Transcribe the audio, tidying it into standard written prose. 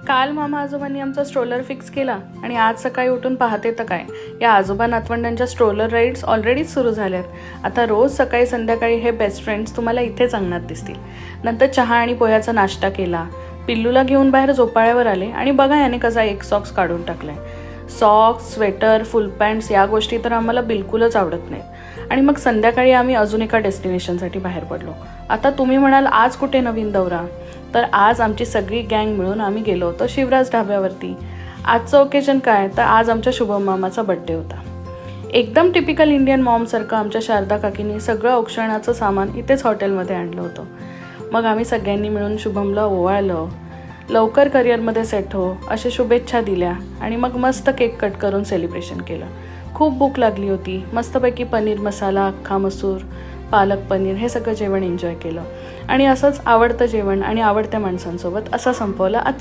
काल मामा आजोबांनी आमचा स्ट्रोलर फिक्स केला आणि आज सकाळी उठून पाहते तर काय, या आजोबा नातवंडांच्या स्ट्रोलर राईड्स ऑलरेडीच सुरू झाल्यात। आता रोज सकाळी संध्याकाळी हे बेस्ट फ्रेंड्स तुम्हाला इथेच अंगणात दिसतील। नंतर चहा आणि पोह्याचा नाश्ता केला, पिल्लूला घेऊन बाहेर झोपाळ्यावर आले आणि बघा याने कसा एक सॉक्स काढून टाकलाय। सॉक्स, स्वेटर, फुल पॅन्ट्स या गोष्टी तर आम्हाला बिलकुलच आवडत नाहीत। आणि मग संध्याकाळी आम्ही अजून एका डेस्टिनेशनसाठी बाहेर पडलो। आता तुम्ही म्हणाल आज कुठे नवीन दौरा, तर आज आमची सगळी गँग मिळून आम्ही गेलो होतो शिवराज ढाब्यावरती। आजचं ओकेजन काय, तर आज आमच्या शुभम मामाचा बड्डे होता। एकदम टिपिकल इंडियन मॉमसारखं आमच्या शारदा काकींनी सगळं औक्षणाचं सामान इथेच हॉटेलमध्ये आणलं होतं। मग आम्ही सगळ्यांनी मिळून शुभमला ओवाळलं, लवकर करिअरमध्ये सेट हो अशा शुभेच्छा दिल्या आणि मग मस्त केक कट करून सेलिब्रेशन केलं। खूप भूक लागली होती, मस्तपैकी पनीर मसाला, अख्खा मसूर, पालक पनीर हे सगळं जेवण एन्जॉय केलं आणि असंच आवडतं जेवण आणि आवडत्या माणसांसोबत असा संपवला आज